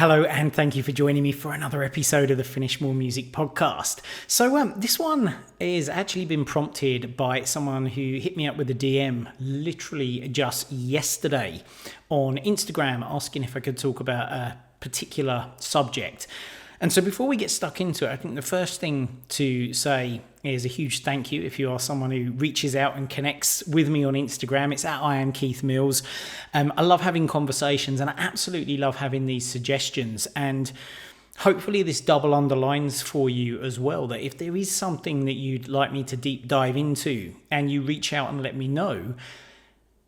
Hello, and thank you for joining me for another episode of the Finish More Music podcast. So this one has actually been prompted by someone who hit me up with a DM literally just yesterday on Instagram asking if I could talk about a particular subject. And so before we get stuck into it, I think the first thing to say is a huge thank you if you are someone who reaches out and connects with me on Instagram. It's at I am Keith Mills. I love having conversations and I absolutely love having these suggestions. And hopefully this double underlines for you as well that if there is something that you'd like me to deep dive into and you reach out and let me know,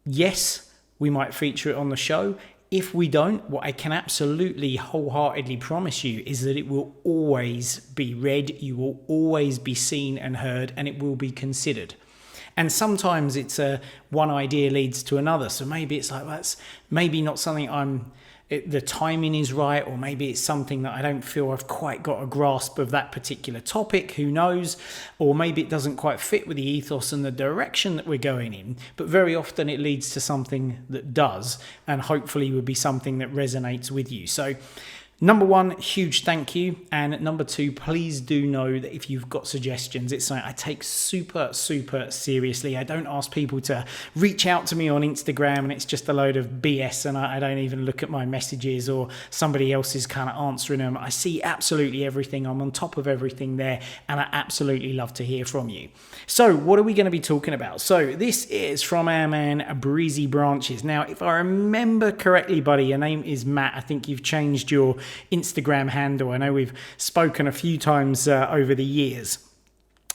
yes, we might feature it on the show. If we don't, what I can absolutely wholeheartedly promise you is that it will always be read, you will always be seen and heard, and it will be considered. And sometimes it's one idea leads to another. So maybe it's like, that's maybe not something the timing is right, or maybe it's something that I don't feel I've quite got a grasp of that particular topic, who knows, or maybe it doesn't quite fit with the ethos and the direction that we're going in, but very often it leads to something that does, and hopefully would be something that resonates with you. So number one, huge thank you. And number two, please do know that if you've got suggestions, it's something I take super seriously. I don't ask people to reach out to me on Instagram and it's just a load of BS and I don't even look at my messages or somebody else is kind of answering them. I see absolutely everything. I'm on top of everything there and I absolutely love to hear from you. So what are we going to be talking about? So this is from our man Breezy Branches. Now, if I remember correctly, buddy, your name is Matt. I think you've changed your Instagram handle. I know we've spoken a few times over the years.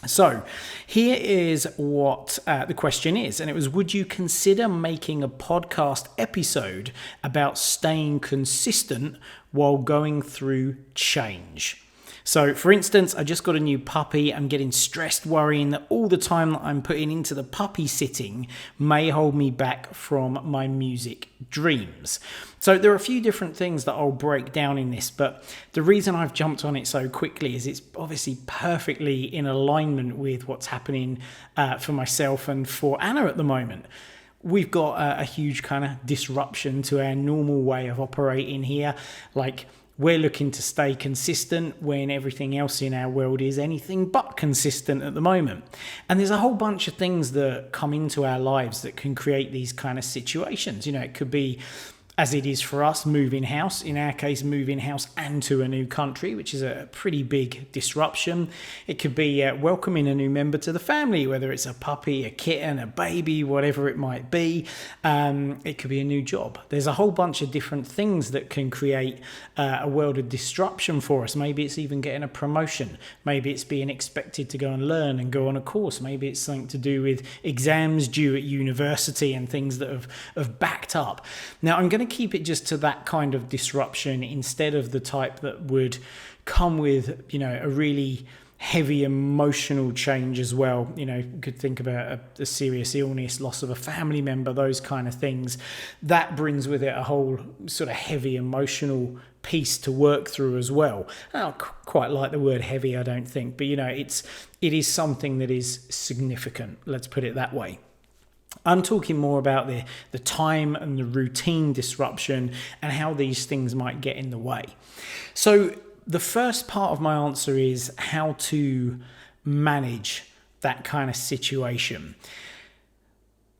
So here is what the question is, and it was, would you consider making a podcast episode about staying consistent while going through change? So, for instance, I just got a new puppy. I'm getting stressed, worrying that all the time that I'm putting into the puppy sitting may hold me back from my music dreams. So there are a few different things that I'll break down in this, but the reason I've jumped on it so quickly is it's obviously perfectly in alignment with what's happening for myself and for Anna at the moment. We've got a huge kind of disruption to our normal way of operating here. Like, we're looking to stay consistent when everything else in our world is anything but consistent at the moment. And there's a whole bunch of things that come into our lives that can create these kind of situations. You know, it could be, as it is for us, moving house. In our case, moving house and to a new country, which is a pretty big disruption. It could be welcoming a new member to the family, whether it's a puppy, a kitten, a baby, whatever it might be. It could be a new job. There's a whole bunch of different things that can create a world of disruption for us. Maybe it's even getting a promotion. Maybe it's being expected to go and learn and go on a course. Maybe it's something to do with exams due at university and things that have backed up. Now, I'm going to keep it just to that kind of disruption instead of the type that would come with, you know, a really heavy emotional change as well. You know, you could think about a serious illness, loss of a family member, those kind of things. That brings with it a whole sort of heavy emotional piece to work through as well. I don't quite like the word heavy, I don't think, but you know, it is something that is significant. Let's put it that way. I'm talking more about the time and the routine disruption and how these things might get in the way. So the first part of my answer is how to manage that kind of situation.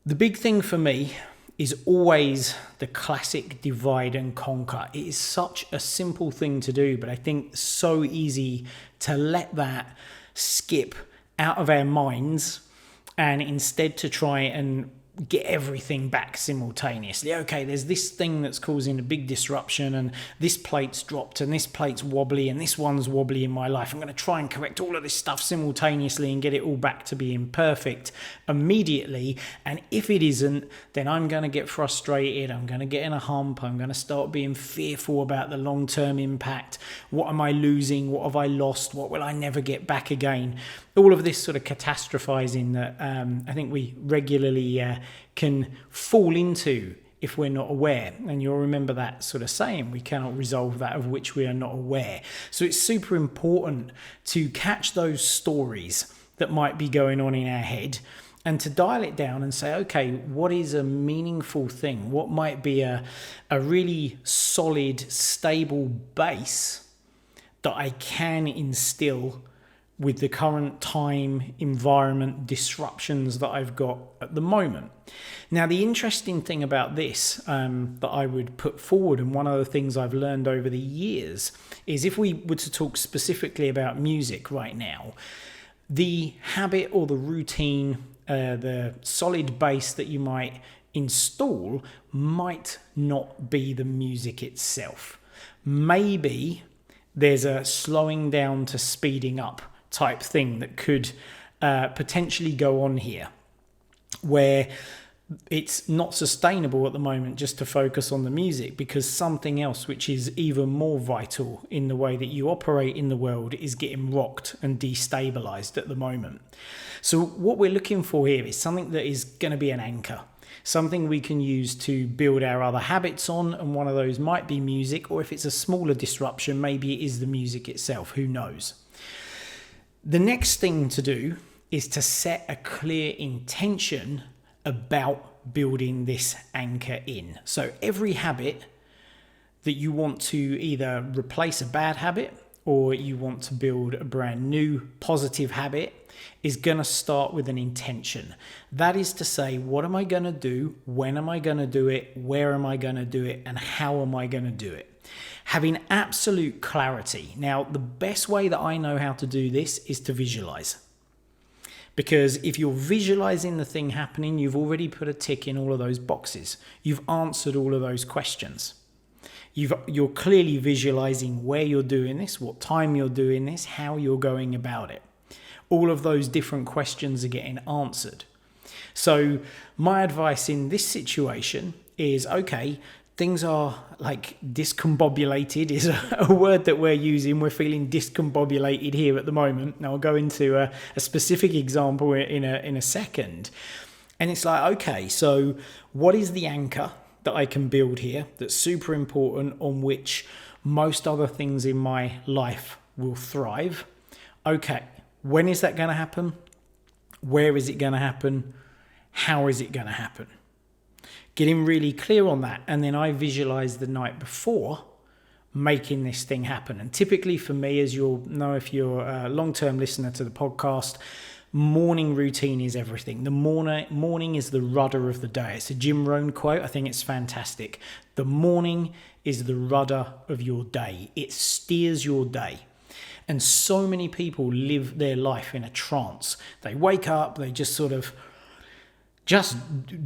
The big thing for me is always the classic divide and conquer. It is such a simple thing to do, but I think so easy to let that skip out of our minds and instead to try and get everything back simultaneously. Okay, there's this thing that's causing a big disruption and this plate's dropped and this plate's wobbly and this one's wobbly in my life. I'm going to try and correct all of this stuff simultaneously and get it all back to being perfect immediately. And if it isn't, then I'm going to get frustrated. I'm going to get in a hump. I'm going to start being fearful about the long-term impact. What am I losing? What have I lost? What will I never get back again? All of this sort of catastrophizing that I think we regularly can fall into if we're not aware. And you'll remember that sort of saying, we cannot resolve that of which we are not aware. So it's super important to catch those stories that might be going on in our head and to dial it down and say, okay, what is a meaningful thing? What might be a really solid, stable base that I can instill with the current time, environment, disruptions that I've got at the moment. Now, the interesting thing about this that I would put forward, and one of the things I've learned over the years, is if we were to talk specifically about music right now, the habit or the routine, the solid base that you might install might not be the music itself. Maybe there's a slowing down to speeding up type thing that could potentially go on here, where it's not sustainable at the moment just to focus on the music, because something else which is even more vital in the way that you operate in the world is getting rocked and destabilized at the moment. So what we're looking for here is something that is going to be an anchor, something we can use to build our other habits on, and one of those might be music, or if it's a smaller disruption, maybe it is the music itself, who knows. The next thing to do is to set a clear intention about building this anchor in. So every habit that you want to either replace a bad habit or you want to build a brand new positive habit is going to start with an intention. That is to say, what am I going to do? When am I going to do it? Where am I going to do it? And how am I going to do it? Having absolute clarity. Now, the best way that I know how to do this is to visualize. Because if you're visualizing the thing happening, you've already put a tick in all of those boxes. You've answered all of those questions. You're clearly visualizing where you're doing this, what time you're doing this, how you're going about it. All of those different questions are getting answered. So my advice in this situation is, okay, things are like discombobulated is a word that we're using. We're feeling discombobulated here at the moment. Now I'll go into a specific example in a second. And it's like, okay, so what is the anchor that I can build here that's super important, on which most other things in my life will thrive? Okay, when is that going to happen? Where is it going to happen? How is it going to happen? Getting really clear on that. And then I visualize the night before making this thing happen. And typically for me, as you'll know if you're a long-term listener to the podcast, morning routine is everything. The morning is the rudder of the day. It's a Jim Rohn quote. I think it's fantastic. The morning is the rudder of your day. It steers your day. And so many people live their life in a trance. They wake up, they just sort of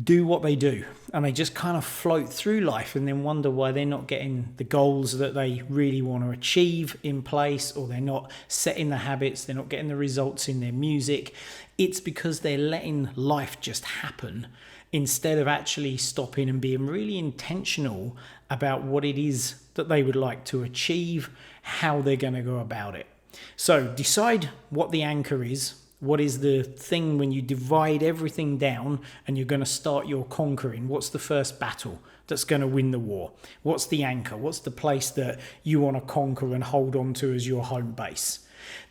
do what they do, and they just kind of float through life and then wonder why they're not getting the goals that they really want to achieve in place, or they're not setting the habits, they're not getting the results in their music. It's because they're letting life just happen instead of actually stopping and being really intentional about what it is that they would like to achieve, how they're going to go about it. So decide what the anchor is. What is the thing when you divide everything down and you're going to start your conquering? What's the first battle that's going to win the war? What's the anchor? What's the place that you want to conquer and hold on to as your home base?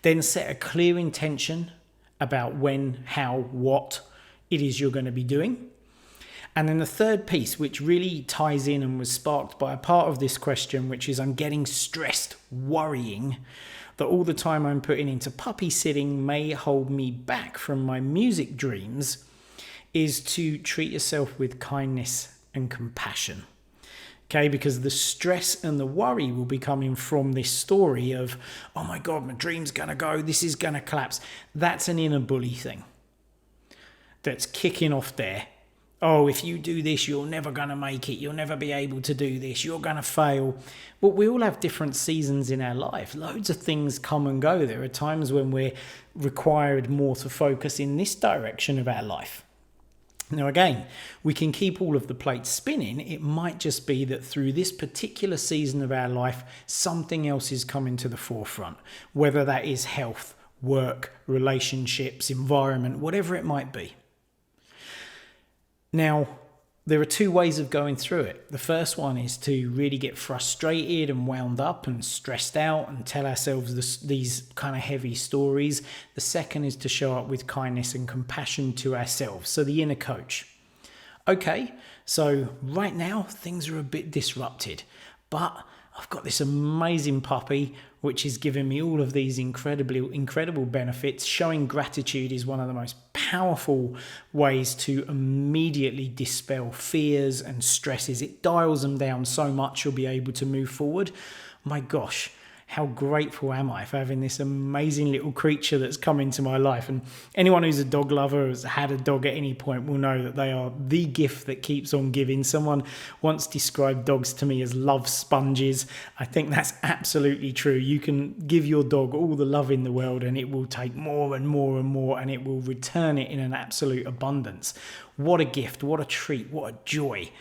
Then set a clear intention about when, how, what it is you're going to be doing. And then the third piece, which really ties in and was sparked by a part of this question, which is I'm getting stressed, worrying that all the time I'm putting into puppy sitting may hold me back from my music dreams, is to treat yourself with kindness and compassion. Okay, because the stress and the worry will be coming from this story of, oh my God, my dream's going to go, this is going to collapse. That's an inner bully thing that's kicking off there. Oh, if you do this, you're never going to make it. You'll never be able to do this. You're going to fail. Well, we all have different seasons in our life. Loads of things come and go. There are times when we're required more to focus in this direction of our life. Now, again, we can keep all of the plates spinning. It might just be that through this particular season of our life, something else is coming to the forefront, whether that is health, work, relationships, environment, whatever it might be. Now, there are two ways of going through it. The first one is to really get frustrated and wound up and stressed out and tell ourselves these kind of heavy stories. The second is to show up with kindness and compassion to ourselves. So the inner coach. Okay, so right now things are a bit disrupted, but I've got this amazing puppy which is giving me all of these incredible benefits. Showing gratitude is one of the most powerful ways to immediately dispel fears and stresses. It dials them down so much you'll be able to move forward. My gosh, how grateful am I for having this amazing little creature that's come into my life. And anyone who's a dog lover, has had a dog at any point, will know that they are the gift that keeps on giving. Someone once described dogs to me as love sponges. I think that's absolutely true. You can give your dog all the love in the world and it will take more and more and more, and it will return it in an absolute abundance. What a gift, what a treat, what a joy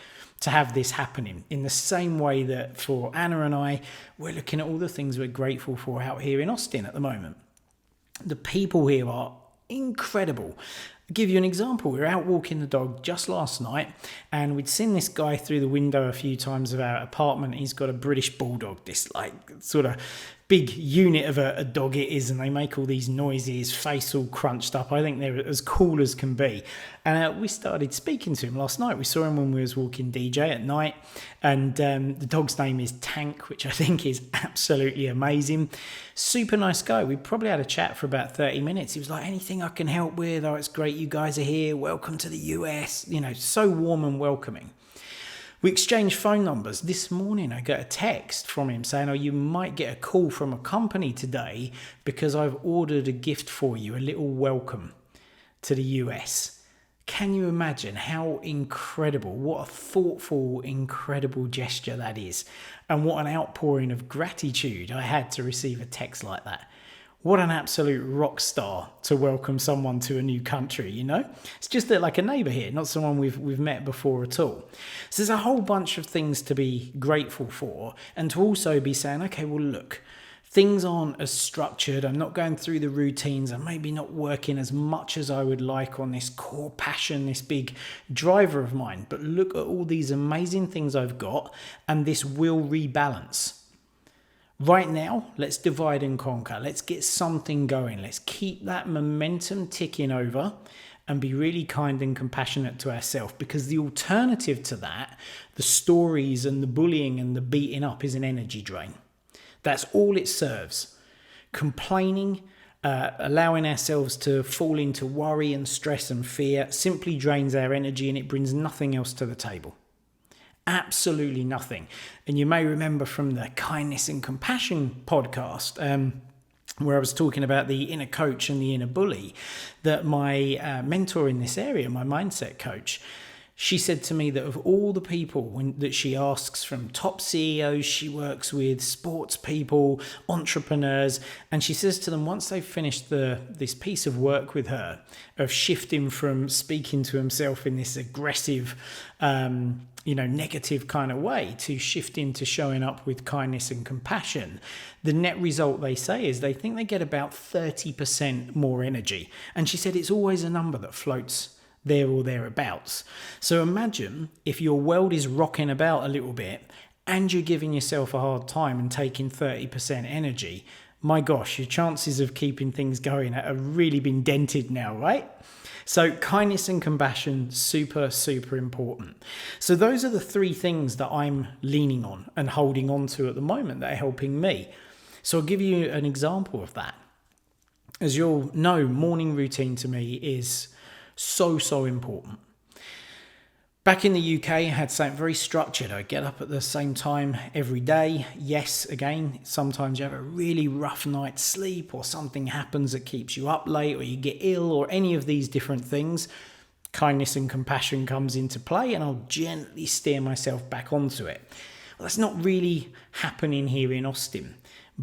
to have this happening. In the same way that for Anna and I, we're looking at all the things we're grateful for out here in Austin at the moment. The people here are incredible. I'll give you an example. We were out walking the dog just last night and we'd seen this guy through the window a few times of our apartment. He's got a British bulldog, this like sort of big unit of a dog it is, and they make all these noises, face all crunched up. I think they're as cool as can be. And we started speaking to him last night. We saw him when we was walking DJ at night, and the dog's name is Tank, which I think is absolutely amazing. Super nice guy. We probably had a chat for about 30 minutes. He was like, anything I can help with? Oh, it's great you guys are here. Welcome to the US. You know, so warm and welcoming. We exchanged phone numbers. This morning I got a text from him saying, oh, you might get a call from a company today because I've ordered a gift for you, a little welcome to the US. Can you imagine how incredible, what a thoughtful, incredible gesture that is, and what an outpouring of gratitude I had to receive a text like that. What an absolute rock star to welcome someone to a new country, you know? It's just like a neighbour here, not someone we've met before at all. So there's a whole bunch of things to be grateful for, and to also be saying, okay, well, look, things aren't as structured. I'm not going through the routines. I'm maybe not working as much as I would like on this core passion, this big driver of mine. But look at all these amazing things I've got, and this will rebalance. Right now, let's divide and conquer. Let's get something going. Let's keep that momentum ticking over and be really kind and compassionate to ourselves, because the alternative to that, the stories and the bullying and the beating up, is an energy drain. That's all it serves. Complaining, allowing ourselves to fall into worry and stress and fear simply drains our energy, and it brings nothing else to the table. Absolutely nothing. And you may remember from the Kindness and Compassion podcast, where I was talking about the inner coach and the inner bully, that my mentor in this area, my mindset coach, she said to me that of all the people that she asks, from top CEOs she works with, sports people, entrepreneurs, and she says to them, once they've finished this piece of work with her of shifting from speaking to himself in this aggressive, negative kind of way, to shifting to showing up with kindness and compassion, the net result, they say, is they think they get about 30% more energy. And she said it's always a number that floats there or thereabouts. So imagine if your world is rocking about a little bit and you're giving yourself a hard time and taking 30% energy. My gosh, your chances of keeping things going have really been dented now, right? So kindness and compassion, super, super important. So those are the three things that I'm leaning on and holding on to at the moment that are helping me. So I'll give you an example of that. As you'll know, morning routine to me is so important. Back in the UK, I had something very structured. I get up at the same time every day. Yes, again, sometimes you have a really rough night's sleep, or something happens that keeps you up late, or you get ill, or any of these different things. Kindness and compassion comes into play, and I'll gently steer myself back onto it. Well, that's not really happening here in Austin,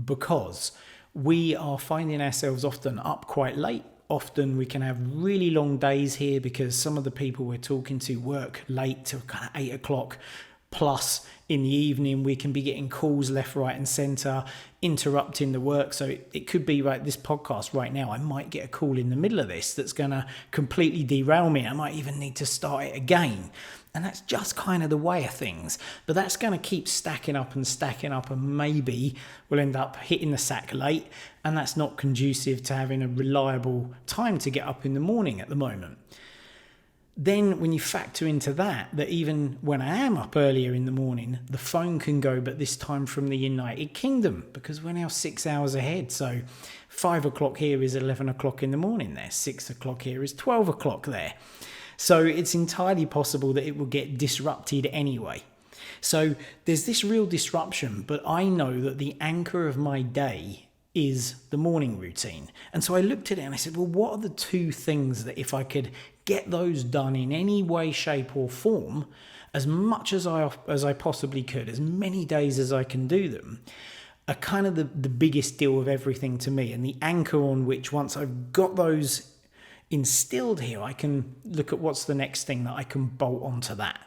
because we are finding ourselves often up quite late. Often we can have really long days here because some of the people we're talking to work late till kind of 8 o'clock plus in the evening. We can be getting calls left, right and centre, interrupting the work. So it could be like this podcast right now. I might get a call in the middle of this that's going to completely derail me. I might even need to start it again. And that's just kind of the way of things. But that's going to keep stacking up, and maybe we'll end up hitting the sack late, and that's not conducive to having a reliable time to get up in the morning at the moment. Then when you factor into that even when I am up earlier in the morning, the phone can go, but this time from the United Kingdom, because we're now 6 hours ahead. So 5 o'clock here is 11 o'clock in the morning there. 6 o'clock here is 12 o'clock there. So it's entirely possible that it will get disrupted anyway. So there's this real disruption, but I know that the anchor of my day is the morning routine. And so I looked at it and I said, well, what are the two things that if I could get those done in any way, shape or form, as much as I possibly could, as many days as I can do them, are kind of the biggest deal of everything to me, and the anchor on which once I've got those instilled here, I can look at what's the next thing that I can bolt onto that.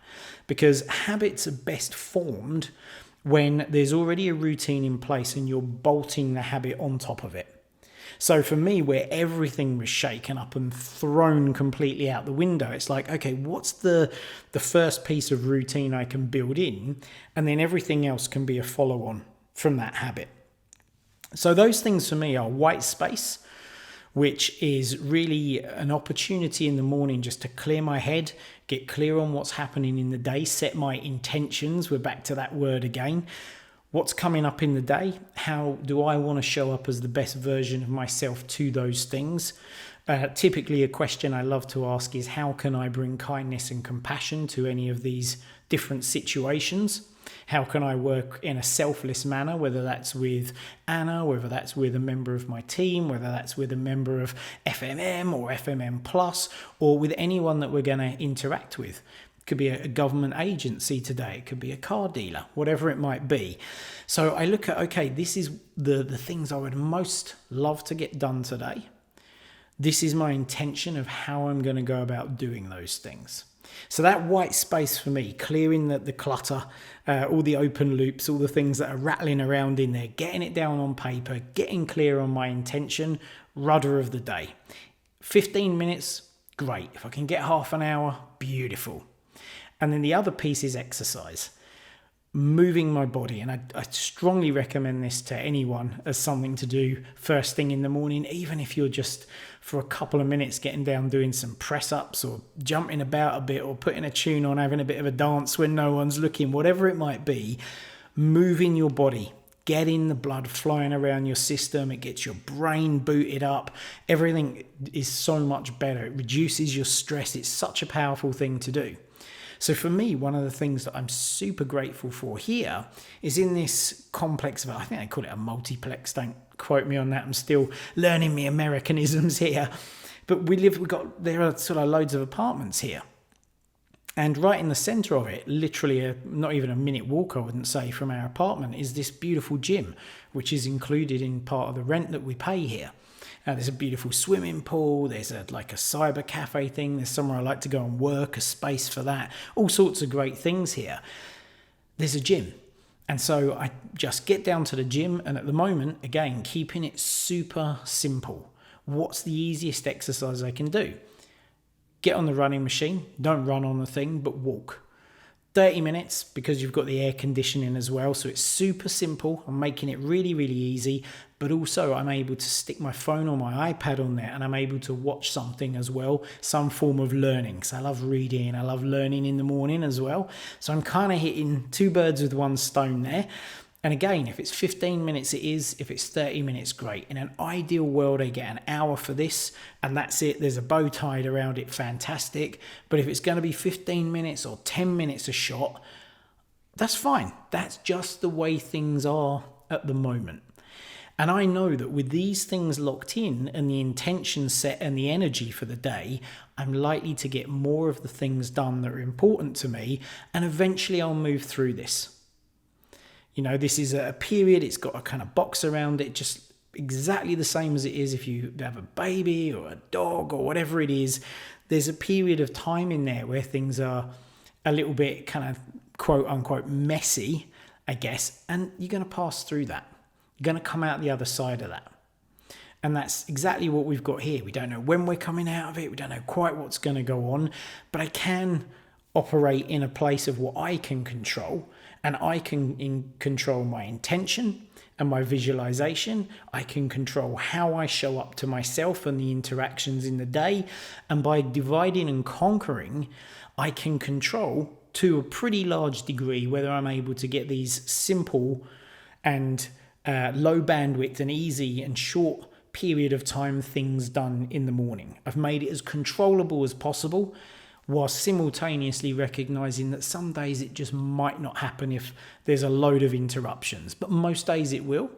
Because habits are best formed when there's already a routine in place and you're bolting the habit on top of it. So for me, where everything was shaken up and thrown completely out the window, it's like, okay, what's the first piece of routine I can build in? And then everything else can be a follow-on from that habit. So those things for me are white space, which is really an opportunity in the morning just to clear my head, get clear on what's happening in the day, set my intentions. We're back to that word again. What's coming up in the day? How do I want to show up as the best version of myself to those things? Typically, a question I love to ask is, how can I bring kindness and compassion to any of these different situations? How can I work in a selfless manner, whether that's with Anna, whether that's with a member of my team, whether that's with a member of FMM or FMM Plus, or with anyone that we're going to interact with. It could be a government agency today, it could be a car dealer, whatever it might be. So I look at, okay, this is the things I would most love to get done today. This is my intention of how I'm going to go about doing those things. So that white space for me, clearing the clutter, all the open loops, all the things that are rattling around in there, getting it down on paper, getting clear on my intention, rudder of the day. 15 minutes, great. If I can get half an hour, beautiful. And then the other piece is exercise. Moving my body, and I strongly recommend this to anyone as something to do first thing in the morning, even if you're just for a couple of minutes getting down doing some press-ups or jumping about a bit or putting a tune on, having a bit of a dance when no one's looking, whatever it might be. Moving your body, getting the blood flying around your system, it gets your brain booted up, everything is so much better, it reduces your stress. It's such a powerful thing to do. So for me, one of the things that I'm super grateful for here is in this complex of, I think they call it a multiplex, don't quote me on that, I'm still learning me Americanisms here, but there are sort of loads of apartments here. And right in the centre of it, literally not even a minute walk, I wouldn't say, from our apartment, is this beautiful gym, which is included in part of the rent that we pay here. There's a beautiful swimming pool, there's a cyber cafe thing, there's somewhere I like to go and work, a space for that, all sorts of great things here. There's a gym. And so I just get down to the gym, and at the moment, again, keeping it super simple. What's the easiest exercise I can do? Get on the running machine, don't run on the thing, but walk. 30 minutes, because you've got the air conditioning as well, so it's super simple. I'm making it really, really easy, but also I'm able to stick my phone or my iPad on there, and I'm able to watch something as well, some form of learning, because I love reading, I love learning in the morning as well. So I'm kind of hitting two birds with one stone there. And again, if it's 15 minutes, it is. If it's 30 minutes, great. In an ideal world, I get an hour for this, and that's it. There's a bow tied around it, fantastic. But if it's going to be 15 minutes or 10 minutes a shot, that's fine. That's just the way things are at the moment. And I know that with these things locked in and the intention set and the energy for the day, I'm likely to get more of the things done that are important to me, and eventually I'll move through this. You know, this is a period, it's got a kind of box around it, just exactly the same as it is if you have a baby or a dog or whatever it is. There's a period of time in there where things are a little bit kind of quote unquote messy, I guess, and you're going to pass through that. You're going to come out the other side of that. And that's exactly what we've got here. We don't know when we're coming out of it. We don't know quite what's going to go on, but I can operate in a place of what I can control, and I can control my intention and my visualization. I can control how I show up to myself and the interactions in the day. And by dividing and conquering, I can control to a pretty large degree whether I'm able to get these simple and low bandwidth and easy and short period of time things done in the morning. I've made it as controllable as possible, while simultaneously recognizing that some days it just might not happen if there's a load of interruptions, but most days it will,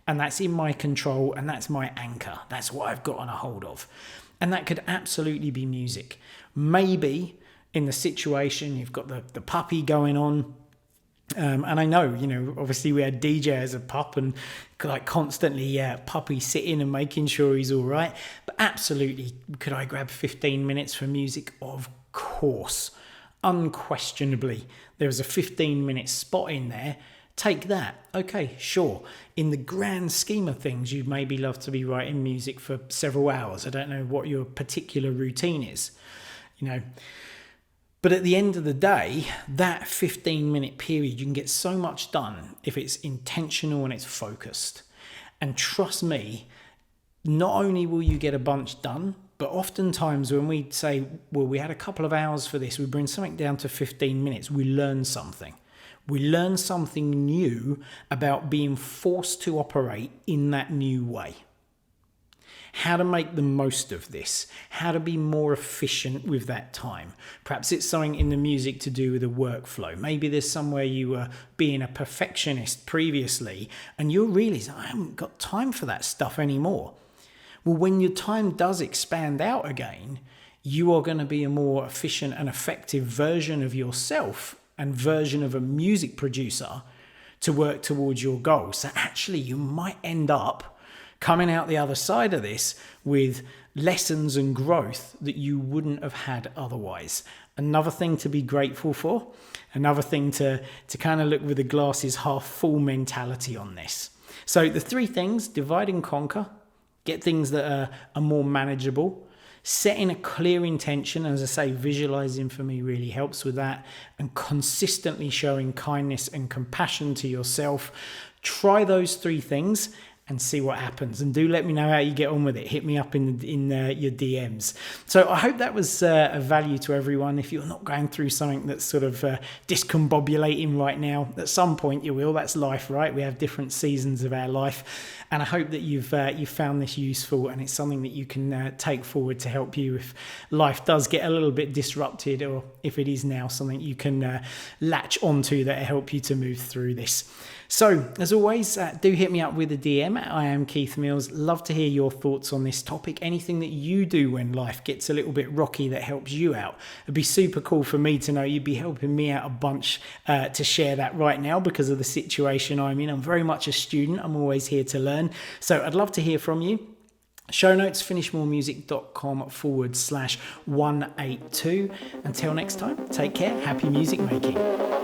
and that's in my control, and that's my anchor. That's what I've got on a hold of. And that could absolutely be music. Maybe in the situation you've got the puppy going on, and I know, obviously we had DJ as a pup and like constantly, puppy sitting and making sure he's all right. But absolutely, could I grab 15 minutes for music? Of course, unquestionably. There was a 15-minute spot in there. Take that. Okay, sure. In the grand scheme of things, you'd maybe love to be writing music for several hours. I don't know what your particular routine is, But at the end of the day, that 15-minute period, you can get so much done if it's intentional and it's focused. And trust me, not only will you get a bunch done, but oftentimes when we say, well, we had a couple of hours for this, we bring something down to 15 minutes, we learn something. We learn something new about being forced to operate in that new way. How to make the most of this, how to be more efficient with that time. Perhaps it's something in the music to do with a workflow. Maybe there's somewhere you were being a perfectionist previously and you're realizing, I haven't got time for that stuff anymore. Well, when your time does expand out again, you are going to be a more efficient and effective version of yourself and version of a music producer to work towards your goals. So actually, you might end up coming out the other side of this with lessons and growth that you wouldn't have had otherwise. Another thing to be grateful for, another thing to kind of look with the glasses half full mentality on this. So the three things: divide and conquer, get things that are more manageable, setting a clear intention. As I say, visualizing for me really helps with that, and consistently showing kindness and compassion to yourself. Try those three things and see what happens. And do let me know how you get on with it. Hit me up in your DMs. So I hope that was of value to everyone. If you're not going through something that's sort of discombobulating right now, at some point you will. That's life, right? We have different seasons of our life. And I hope that you've found this useful, and it's something that you can take forward to help you if life does get a little bit disrupted, or if it is now something you can latch onto that will help you to move through this. So, as always, do hit me up with a DM. I am Keith Mills. Love to hear your thoughts on this topic. Anything that you do when life gets a little bit rocky that helps you out. It'd be super cool for me to know. You'd be helping me out a bunch to share that right now because of the situation I'm in. I'm very much a student. I'm always here to learn. So I'd love to hear from you. Show notes, finishmoremusic.com/182. Until next time, take care. Happy music making.